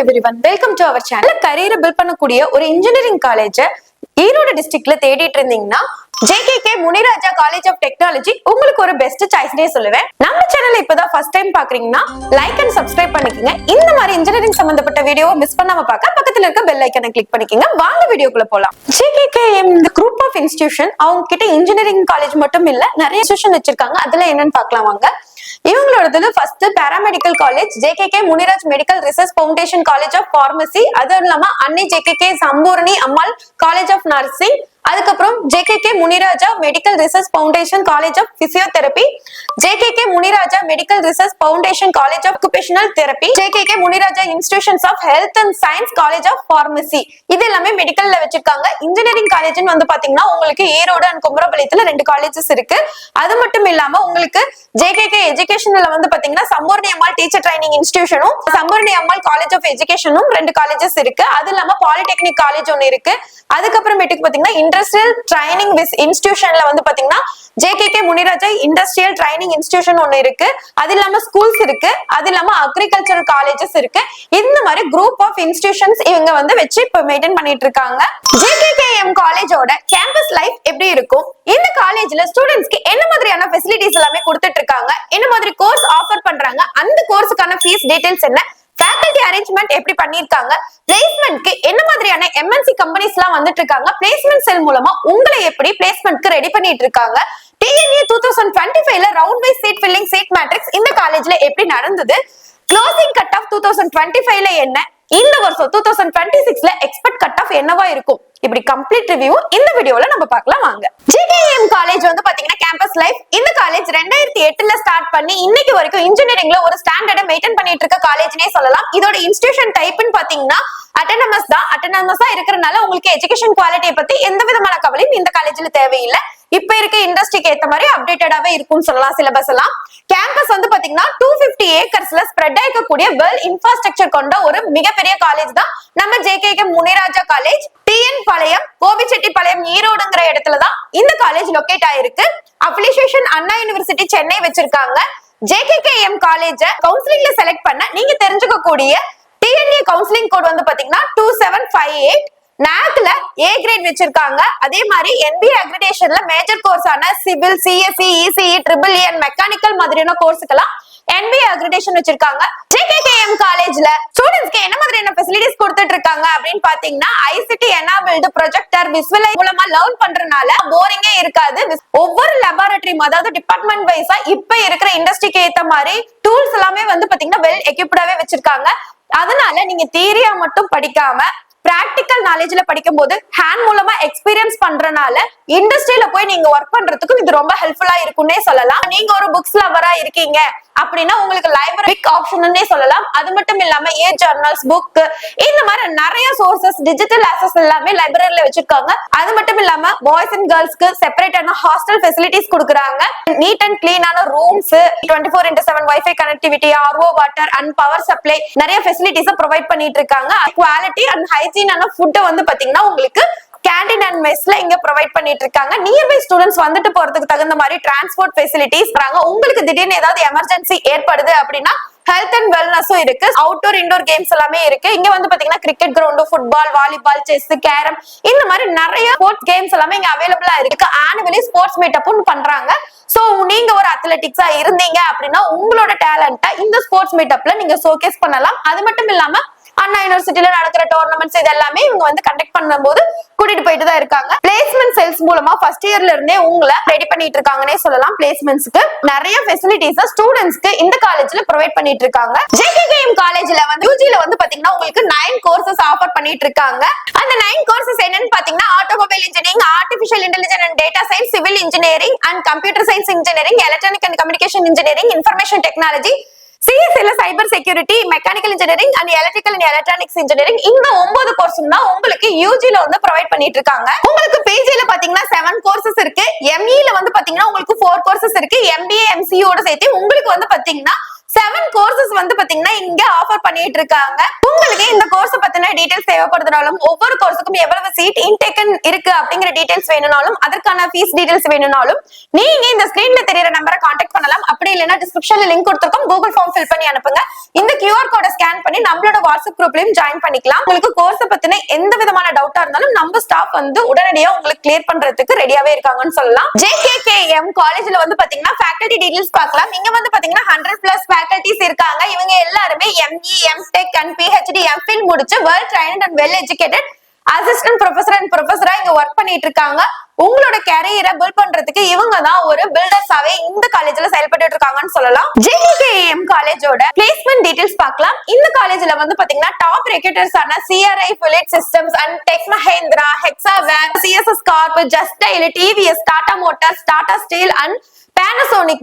everyone, welcome to our channel. கரியரை build பண்ணக்கூடிய ஒரு இன்ஜினியரிங் காலேஜ் ஈரோடு டிஸ்ட்ரிக்ட்ல தேடிட்டு இருந்தீங்கன்னா JKK Muniraja college of technology உங்களுக்கு ஒரு பெஸ்ட் சாய்ஸ்னே சொல்லுவேன். நம்ம சேனலை இப்பதான் ஃபர்ஸ்ட் டைம் பாக்குறீங்கன்னா லைக் அண்ட் சப்ஸ்கிரைப் பண்ணிக்கங்க. இந்த மாதிரி இன்ஜினியரிங் சம்பந்தப்பட்ட வீடியோவை மிஸ் பண்ணாம பார்க்க பக்கத்துல இருக்க பெல் ஐக்கனை கிளிக் பண்ணிக்கங்க. வாங்க வீடியோக்குள்ள போலாம். JKKM இந்த குரூப் ஆஃப் இன்ஸ்டிடியூஷன் அவங்க கிட்ட இன்ஜினியரிங் காலேஜ் மட்டும் இல்ல நிறைய இன்ஸ்டிடியூஷன் வச்சிருக்காங்க. அதுல என்னன்னு பார்க்கலாம் வாங்க. இவங்களோடது first paramedical college JKK Muniraj medical research foundation college of pharmacy, அது இல்லாம Annai JKK Sampoorani Ammal college of nursing, அதுக்கப்புறம் JKK Muniraja medical research foundation college of physiotherapy, JKK Muniraja medical research foundation college of occupational therapy, JKK Muniraja institutions of health and science college of pharmacy. இது எல்லாமே மெடிக்கல்ல வச்சிருக்காங்க. Engineering காலேஜ்னு வந்து பாத்தீங்கன்னா உங்களுக்கு Erode and குமரபாளையத்துல 2 colleges இருக்கு. அது மட்டும் இல்லாம உங்களுக்கு JKK எஜுகேஷன்ல வந்து பாத்தீங்கன்னா சம்பூர்ணி அம்மாள் டீச்சர் ட்ரைனிங் இன்ஸ்டிடியூஷனும் சம்பூர்ணி அம்மாள் காலேஜ் ஆஃப் எஜுகேஷனும் 2 காலேஜஸ் இருக்கு. அது இல்லாம பாலிடெக்னிக் காலேஜ் ஒன்னு இருக்கு. அதுக்கப்புறமேட்டுக்கு பாத்தீங்கன்னா இண்டஸ்ட்ரியல் ட்ரைனிங் இன்ஸ்டிடியூஷன்ல வந்து பாத்தீங்கன்னா JKK Muniraja industrial training institution ஒன்னு இருக்கு. அது இல்லாம ஸ்கூல்ஸ் இருக்கு. அது இல்லாம அக்ரிகல்ச்சரல் காலேஜஸ் இருக்கு. இந்த மாதிரி குரூப் ஆஃப் இன்ஸ்டிடியூஷன்ஸ் இவங்க வந்து வச்சு இப்ப மெயின்டைன் பண்ணிட்டு இருக்காங்க. JKKM காலேஜோட கேம்பஸ் லைஃப் எப்படி இருக்கும், இந்த காலேஜ்ல ஸ்டூடெண்ட்ஸ்க்கு என்ன மாதிரியான ஃபெசிலிட்டிஸ் எல்லாமே கொடுத்துட்டு இருக்காங்க, என்ன மாதிரி கோர்ஸ் ஆஃபர் பண்றாங்க, அந்த கோர்ஸுக்கான ஃபீஸ் டீடைல்ஸ் என்ன, ஃபேக்கல்டி அரேஞ்ச்மெண்ட் எப்படி பண்ணிருக்காங்க, பிளேஸ்மெண்ட்க்கு என்ன மாதிரியான MNC கம்பெனிஸ் எல்லாம் வந்துட்டு இருக்காங்க, பிளேஸ்மெண்ட் செல் மூலமா உங்களை எப்படி பிளேஸ்மெண்ட்க்கு ரெடி பண்ணிட்டு இருக்காங்க, TNA 2025ல round wise seat filling seat matrix இந்த காலேஜ்ல எப்படி நடந்தது, க்ளோசிங் கட் ஆஃப் 2025ல என்ன, இந்த வருஷம் 2026ல எக்ஸ்பெக்ட் கட் ஆஃப் என்னவா இருக்கும், இப்படி கம்ப்ளீட் ரிவ்யூ இந்த வீடியோல நம்ம பார்க்கலாம் வாங்க. JKM காலேஜ் வந்து பாத்தீங்கன்னா கேம்பஸ் லைஃப், இந்த காலேஜ் 2008ல ஸ்டார்ட் பண்ணி இன்னைக்கு வரைக்கும் இன்ஜினியரிங்ல ஒரு ஸ்டாண்டர்டை மெயின்டைன் பண்ணிட்டு இருக்க காலேஜ்னே சொல்லலாம். இதோட இன்ஸ்டிடியூஷன் டைப்னு பாத்தீங்கன்னா அட்டானமஸ் தான். அட்டானமஸா இருக்கறனால உங்களுக்கு எஜுகேஷன் குவாலிட்டியை பத்தி எந்த விதமான கவலையும் இந்த காலேஜ்ல தேவையில்லை. இப்ப இருக்க இண்டஸ்ட்ரிக்கு ஏத்த மாதிரி அப்டேட்டடாவே இருக்கும்னு சொல்லலாம். சிலபஸ் எல்லாம் கேம்பஸ் வந்து பாத்தீங்கன்னா 250 ஏக்கர்ஸ்ல ஸ்ப்ரெட் ஆகக்கூடிய வெல் இன்ஃப்ராஸ்ட்ரக்சர் கொண்ட ஒரு மிகப்பெரிய காலேஜ் தான் நம்ம JKK முனிராஜா காலேஜ். TN பாளையம் கோபிச்செட்டிப்பாளையம் ஈரோடுங்கிற இடத்துலதான் இந்த காலேஜ் லொகேட் ஆயிருக்கு. அஃபிலியேஷன் அண்ணா யூனிவர்சிட்டி சென்னை வச்சிருக்காங்க. JKKM காலேஜ் கவுன்சிலிங்ல செலக்ட் பண்ண நீங்க தெரிஞ்சுக்க கூடிய TNA கவுன்சிலிங் கோட் வந்து பாத்தீங்கன்னா 2758. NACல A கிரேட் வச்சிருக்காங்க. அதே மாதிரி NBA அக்ரிடேஷன்ல மேஜர் கோர்ஸ் ஆன civil, CSE, ECE, EEE and mechanical மாதிரியான கோர்ஸுக்கெல்லாம் NBA அக்ரிடேஷன் வச்சிருக்காங்க. JKKM காலேஜ்ல ஸ்டூடெண்ட்ஸ்க்கு என்ன மாதிரியான ஃபெசிலிட்டிஸ் கொடுத்துட்டு இருக்காங்க அப்படின்னு பாத்தீங்கன்னா ICT எனேபிள்டு ப்ரொஜெக்டர் விசுவலைஸ் மூலமா லேர்ன் பண்றதுனால போரிங்கே இருக்காது. ஒவ்வொரு லேபரட்டரி அதாவது டிபார்ட்மெண்ட் வைஸா இப்ப இருக்கிற இண்டஸ்ட்ரிக்கு ஏத்த மாதிரி டூல்ஸ் எல்லாமே வந்து பாத்தீங்கன்னா வெல் எக்யூப்டாவே வச்சிருக்காங்க. அதனால நீங்க தியரியா மட்டும் படிக்காம பிராக்டிக்கல் நாலேஜ்ல படிக்கும் போது ஹேண்ட் மூலமா எக்ஸ்பீரியன்ஸ் பண்றதுனால இண்டஸ்ட்ரியில போய் நீங்க ஒர்க் பண்றதுக்கு இது ரொம்ப ஹெல்ப்ஃபுல்லா இருக்கும்னே சொல்லலாம். நீங்க ஒரு புக்ஸ் லவரா இருக்கீங்க அப்படின்னா உங்களுக்கு லைப்ரரி பிக் ஆப்ஷன்னே சொல்லலாம். அது மட்டும் இல்லாம ஜர்னல்ஸ், புக், இந்த மாதிரி நிறைய சோர்சஸ், டிஜிட்டல் ஆக்சஸ் எல்லாமே லைப்ரரியில வச்சிருக்காங்க. அது மட்டும் இல்லாம பாய்ஸ் அண்ட் கேர்ள்ஸ்க்கு செப்பரேட்டான ஹாஸ்டல் ஃபெசிலிட்டிஸ் கொடுக்குறாங்க. நீட் அண்ட் கிளீனான rooms, 24/7 WiFi connectivity, RO water and power supply, நிறைய ஃபெசிலிட்டிஸ் ப்ரொவைட் பண்ணிட்டு இருக்காங்க. குவாலிட்டி அண்ட் ஹைஜீனான ஃபுட் வந்து பாத்தீங்கன்னா உங்களுக்கு கேண்டீன் அண்ட் மெஸ்ல இங்க ப்ரொவைட் பண்ணிட்டு இருக்காங்க. நியர்பை ஸ்டூடெண்ட்ஸ் வந்துட்டு போறதுக்கு தகுந்த மாதிரி டிரான்ஸ்போர்ட் ஃபெசிலிட்டிஸ் தராங்க. உங்களுக்கு திடீர்னு ஏதாவது எமர்ஜென்சி ஏற்படுது அப்படின்னா ஹெல்த் அண்ட் வெல்னஸும் இருக்கு. அவுட்டோர் இன்டோர் கேம்ஸ் எல்லாமே இருக்கு. இங்க வந்து பாத்தீங்கன்னா cricket ground, football, volleyball, chess, carrom, இந்த மாதிரி நிறைய ஸ்போர்ட்ஸ் கேம்ஸ் எல்லாமே இங்க அவைலபிளா இருக்கு. ஆனுவலி ஸ்போர்ட்ஸ் மீட்டப்பும் பண்றாங்க. சோ நீங்க ஒரு அத்லெட்டிக்ஸா இருந்தீங்க அப்படின்னா உங்களோட டேலண்ட்டை இந்த ஸ்போர்ட்ஸ் மீட்டப்ல நீங்க ஷோகேஸ் பண்ணலாம். அது மட்டும் இல்லாம அண்ணா யூனிவர்சிட்டியில நடக்கிற டோர்னமெண்ட்ஸ் இது எல்லாமே இவங்க வந்து கண்டக்ட் பண்ணும்போது கூட்டிட்டு போயிட்டு தான் இருக்காங்க. பிளேஸ்மெண்ட் செல்ஸ் மூலமா ஃபர்ஸ்ட் இயர்ல இருந்தே உங்களை ரெடி பண்ணிட்டு இருக்காங்கன்னே சொல்லலாம். பிளேஸ்மெண்ட்ஸ்க்கு நிறைய ஃபெசிலிட்டிஸ் ஸ்டூடெண்ட்ஸ்க்கு இந்த காலேஜ்ல ப்ரொவைட் பண்ணிட்டு இருக்காங்க. JKKM காலேஜ்ல வந்து UGல வந்து பாத்தீங்கன்னா உங்களுக்கு 9 கோர்சஸ் ஆஃபர் பண்ணிட்டு இருக்காங்க. அந்த 9 கோர்சஸ் என்னன்னு பாத்தீங்கன்னா automobile engineering, artificial intelligence and data science, civil engineering and computer science engineering, electronic and communication engineering, information technology, CSல cyber security, mechanical engineering and electrical and electronics engineering, இந்த 9 கோர்ஸும் தான் உங்களுக்கு UGல வந்து ப்ரொவைட் பண்ணிட்டு இருக்காங்க. உங்களுக்கு PGல பாத்தீங்கன்னா 7 கோர்சஸ் இருக்கு. MEல வந்து பாத்தீங்கன்னா உங்களுக்கு 4 கோர்சஸ் இருக்கு. MBA MCU ஓட சேர்த்து உங்களுக்கு வந்து பாத்தீங்கன்னா 7 கோர்சஸ் வந்து பாத்தீங்கன்னா இங்க ஆஃபர் பண்ணிட்டு இருக்காங்க. உங்களுக்கு இந்த கோர்ஸ் பத்தின டீடைல்ஸ் தேவைப்படுறதுனாலும் ஒவ்வொரு கோர்ஸுக்கும் எவ்வளவு சீட் இன்டேக்கன் இருக்கு அப்படிங்கிற டீடைல்ஸ் வேணும்னாலும் அதற்கான ஃபீஸ் டீடைல்ஸ் வேணும்னாலும் நீங்க இந்த ஸ்கிரீன்ல தெரியற நம்பரை கான்டாக்ட் பண்ணலாம். அப்படி இல்லைன்னா டிஸ்கிரிப்ஷன்ல லிங்க் கொடுத்திருக்கோம், கூகுள் ஃபார்ம் ஃபில் பண்ணி அனுப்புங்க. இந்த QR கோட ஸ்கேன் பண்ணி நம்மளோட வாட்ஸ்அப் குரூப்லயும் ஜாயின் பண்ணிக்கலாம். உங்களுக்கு கோர்ஸ் பத்தின எந்த விதமான டவுட்டா இருந்தாலும் நம்ம ஸ்டாஃப் வந்து உடனடியா உங்களுக்கு கிளியர் பண்றதுக்கு ரெடியாவே இருக்காங்கன்னு சொல்லலாம். JKKM காலேஜ்ல வந்து பாத்தீங்கன்னா ஃபேக்கல்டி டீடைல்ஸ் பார்க்கலாம். இங்க வந்து பாத்தீங்கன்னா 100+ ஃபேக்கல்டிஸ் இருக்காங்க. இவங்க எல்லாருமே ME, MTech and PhD, MPhil முடிச்சு well trained and well educated assistant professor and ப்ரொஃபசரா இங்க ஒர்க் பண்ணிட்டு இருக்காங்க. உங்களோட கேரியரை பில்ட் பண்றதுக்கு இவங்க தான் ஒரு பில்டர்ஸாவே இந்த காலேஜ்ல செயல்பட்டு இருக்காங்கன்னு சொல்லலாம். JKKM காலேஜோட பிளேஸ்மெண்ட் டீடைல்ஸ் பார்க்கலாம். இந்த காலேஜ்ல வந்து பாத்தீங்கன்னா டாப் ரெக்ரூட்டர்ஸ் ஆன CRI, Philips Systems and Tech Mahindra, Hexaware, CSS Corp, Just Dial, TVS, Tata Motors, Tata Steel and Panasonic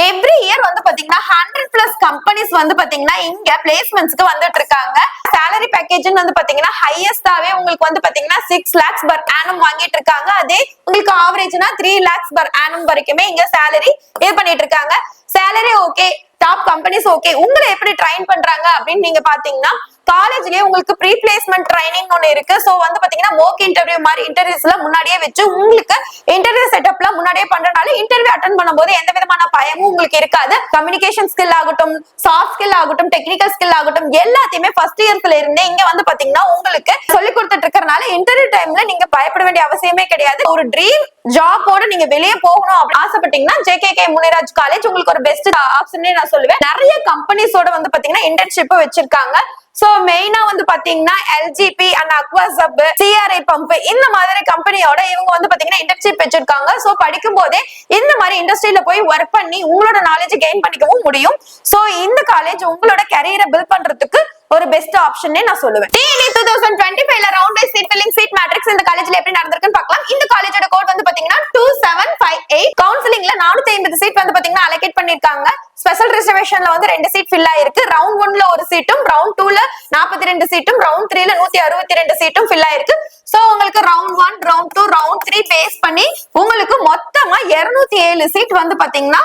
every year வந்து பாத்தீங்கன்னா 100+ கம்பெனிஸ் வந்து பாத்தீங்கன்னா இங்க பிளேஸ்மெண்ட்ஸ்க்கு வந்துட்டு இருக்காங்க. salary பேக்கேஜ் வந்து பாத்தீங்கன்னா ஹையஸ்டாவே உங்களுக்கு வந்து பாத்தீங்கன்னா 6 lakhs per annum வாங்கிட்டு இருக்காங்க. அதே உங்களுக்கு ஆவரேஜ்னா 3 lakhs per annum வரைக்குமே இங்க salary இது பண்ணிட்டு இருக்காங்க. salary okay, top companies okay. உங்களை எப்படி ட்ரைன் பண்றாங்க அப்படின்னு நீங்க பாத்தீங்கன்னா காலேஜ்லயே உங்களுக்கு ப்ரீ பிளேஸ்மெண்ட் ட்ரைனிங் ஒன்னு இருக்கு. சோ வந்து பாத்தீங்கன்னா மோக் இன்டர்வியூ மாதிரி இன்டர்வியூஸ்ல முன்னாடியே வச்சு உங்களுக்கு இன்டர்வியூ செட்டப்ல முன்னாடியே பண்றனால இன்டர்வியூ அட்டெண்ட் பண்ணும்போது எந்த விதமான பயமும் உங்களுக்கு இருக்காது. கம்யூனிகேஷன் ஸ்கில் ஆகட்டும், சாஃப்ட் ஸ்கில் ஆகட்டும், டெக்னிக்கல் ஸ்கில் ஆகட்டும் எல்லாத்தையுமே ஃபர்ஸ்ட் இயர்ஸ்ல இருந்தே இங்க வந்து பாத்தீங்கன்னா உங்களுக்கு சொல்லி கொடுத்துட்டு இருக்கறனால இன்டர்வியூ டைம்ல நீங்க பயப்பட வேண்டிய அவசியமே கிடையாது. ஒரு ட்ரீம் ஜாபோட நீங்க வெளியே போகணும் அப்படின்னு ஆசைப்பட்டீங்கன்னா JKK முனிராஜ் காலேஜ் உங்களுக்கு ஒரு பெஸ்ட் ஆப்ஷன் நான் சொல்லுவேன். நிறைய கம்பெனிஸோட வந்து பாத்தீங்கன்னா இன்டர்ன்ஷிப் வச்சிருக்காங்க. சோ மெயினா வந்து பாத்தீங்கன்னா LGP அண்ட் அக்வாசப், CRI பம்ப் இந்த மாதிரி கம்பெனியோட இவங்க வந்து பாத்தீங்கன்னா இன்டர்ன்ஷிப் வச்சிருக்காங்க. சோ படிக்கும் போதே இந்த மாதிரி இண்டஸ்ட்ரியில போய் ஒர்க் பண்ணி உங்களோட நாலேஜ் கெயின் பண்ணிக்கவும் முடியும். சோ இந்த காலேஜ் உங்களோட கரியரை பில்ட் பண்றதுக்கு ஒரு பெஸ்ட் ஆப்ஷன் நான் சொல்லுவேன். TNE 2025ல round wise seat filling seat matrix இந்த காலேஜ்ல எப்படி நடந்திருக்குன்னு பார்க்கலாம். இந்த காலேஜோட கோட் வந்து பாத்தீங்கன்னா 2758. கவுன்சிலிங்ல 450 சீட் வந்து பாத்தீங்கன்னா அலோகேட் பண்ணிருக்காங்க. ஸ்பெஷல் ரிசர்வேஷன்ல வந்து 2 சீட் ஃபில் ஆயிருக்கு. ரவுண்ட் 1ல ஒரு சீட்டும், ரவுண்ட் 2ல 42 சீட்டும், ரவுண்ட் 3ல 162 சீட்டும் ஃபில் ஆயிருக்கு. சோ உங்களுக்கு ரவுண்ட் 1, ரவுண்ட் 2, ரவுண்ட் 3 பேஸ் பண்ணி உங்களுக்கு மொத்தமா 207 சீட் வந்து பாத்தீங்கன்னா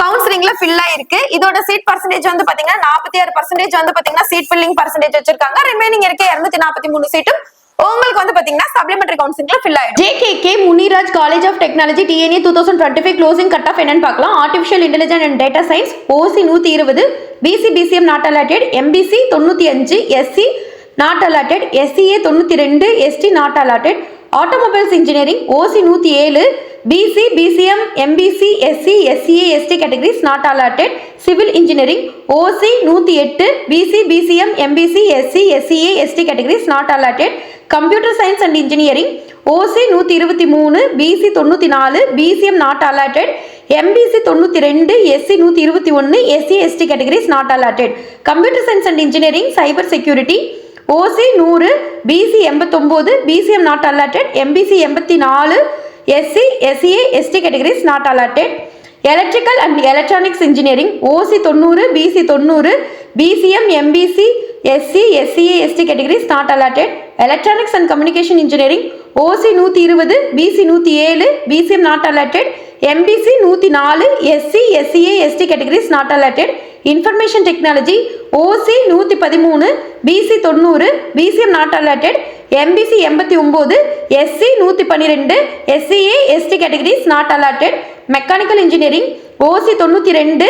கவுன்சிலிங்ல ஃபில் ஆயிருக்கு. இதோட சீட் பர்சன்டேஜ் வந்து பாத்தீங்கன்னா 46% வந்து பாத்தீங்கன்னா சீட் ஃபில்லிங் பர்சன்டேஜ் வச்சிருக்காங்க. ரிமைனிங் இருக்க 243 சீட்டும் உங்களுக்கு வந்து பாத்தீங்கன்னா சப்ளிமெண்டரி கவுன்சிலிங்ல ஃபில் ஆயிடும். JKK Muniraj college of technology TNE 2025 closing cut off என்னன்னு பார்க்கலாம். Artificial intelligence and data science OC 120, BC BCM not allotted, MBC 95, SC not allotted, SCA 92, ST not allotted. Automobiles engineering OC 107, BC BCM MBC SC SCA ST categories not allotted. Civil engineering OC 108, BC BCM MBC SC SCA ST categories not allotted. Computer science and engineering OC 123, BC 94, BCM not allotted, MBC 92, SC 121, SC ST categories not allotted. Computer science and engineering cyber security OC 100, BC 89, BCM not allotted, MBC 84, SC SCA ST categories not allotted. Electrical and electronics engineering OC 90, BC 90, BCM MBC SC SCA ST categories not allotted. Electronics and communication engineering OC 120, BC 107, BCM not allotted, MBC 104, SC SCA ST categories not allotted. Information technology OC 113, BC 90, BCM not allotted, MBC 89, SC 112, SCA ST categories not allotted. Mechanical engineering OC 92,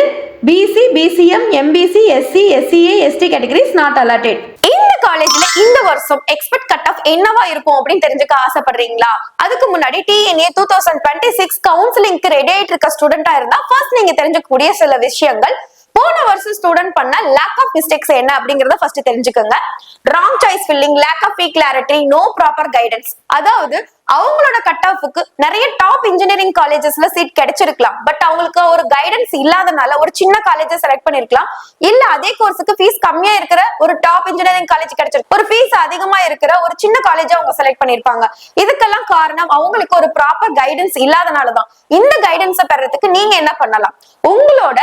BC BCM MBC SC SCA ST categories not allotted. இந்த காலேஜ்ல இந்த வருஷம் expect cut off என்னவா இருக்கும் அப்படின்னு தெரிஞ்சுக்க ஆசைப்படுறீங்களா? அதுக்கு முன்னாடி TNE 2026 கவுன்சிலிங்க்கு ரெடி ஆயிட்டு இருக்க ஸ்டூடெண்டா இருந்தா ஃபர்ஸ்ட் நீங்க தெரிஞ்சுக்கக்கூடிய சில விஷயங்கள். போன வருஷம் ஸ்டூடெண்ட் பண்ண லேக் ஆஃப் மிஸ்டேக்ஸ் என்ன அப்படிங்கறத ஃபர்ஸ்ட் தெரிஞ்சுக்கோங்க. Wrong choice filling, lack of clarity, no proper guidance. அதாவது அவங்களோட கட் ஆஃப்க்கு நிறைய டாப் இன்ஜினியரிங் காலேஜஸ்ல சீட் கிடைச்சிருக்கலாம். பட் அவங்களுக்கு ஒரு கைடன்ஸ் இல்லாதனால ஒரு சின்ன காலேஜை செலக்ட் பண்ணிருக்கலாம். இல்ல அதே கோர்ஸுக்கு ஃபீஸ் கம்மியா இருக்கிற ஒரு டாப் இன்ஜினியரிங் காலேஜ் கிடைச்சிருக்கு, ஒரு ஃபீஸ் அதிகமா இருக்கிற ஒரு சின்ன காலேஜை அவங்க செலக்ட் பண்ணிருப்பாங்க. இதுக்கெல்லாம் காரணம் அவங்களுக்கு ஒரு ப்ராப்பர் கைடன்ஸ் இல்லாதனாலதான். இந்த கைடன்ஸை பெறதுக்கு நீங்க என்ன பண்ணலாம்? உங்களோட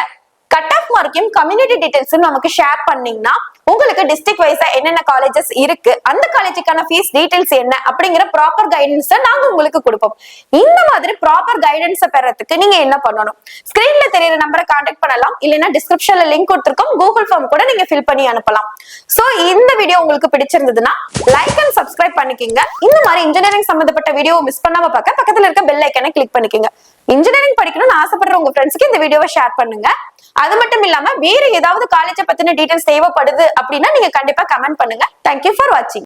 கட் ஆஃப் மார்க்கையும் கம்யூனிட்டி டீடைல்ஸும் நமக்கு ஷேர் பண்ணீங்கன்னா உங்களுக்கு டிஸ்ட்ரிக்ட் வைஸா என்னென்ன காலேஜஸ் இருக்கு, அந்த காலேஜுக்கான ஃபீஸ் டீடைல்ஸ் என்ன அப்படிங்கிற ப்ராப்பர் கைடன்ஸ் நாங்க உங்களுக்கு கொடுப்போம். இந்த மாதிரி ப்ராப்பர் கைடன்ஸ் பெறறதுக்கு நீங்க என்ன பண்ணணும்? ஸ்கிரீன்ல தெரியுற நம்பரை கான்டாக்ட் பண்ணலாம், இல்லைன்னா டிஸ்கிரிப்ஷன்ல லிங்க் கொடுத்திருக்கோம், கூகுள் ஃபார்ம் கூட நீங்க ஃபில் பண்ணி அனுப்பலாம். சோ இந்த வீடியோ உங்களுக்கு பிடிச்சிருந்ததுன்னா லைக் அண்ட் சப்ஸ்கிரைப் பண்ணிக்கங்க. இந்த மாதிரி இன்ஜினியரிங் சம்பந்தப்பட்ட வீடியோ மிஸ் பண்ணாம பார்க்க பக்கத்துல இருக்க பெல் ஐக்கனை கிளிக் பண்ணிக்கங்க. இன்ஜினியரிங் படிக்கணும்னு ஆசைப்படுற உங்க ஃப்ரெண்ட்ஸ்க்கு இந்த வீடியோவை ஷேர் பண்ணுங்க. அது மட்டும் இல்லாம வேற ஏதாவது காலேஜை பத்தின டீடைல்ஸ் தேவைப்படுது அப்படின்னா நீங்க கண்டிப்பா கமெண்ட் பண்ணுங்க. தேங்க்யூ ஃபார் வாட்சிங்.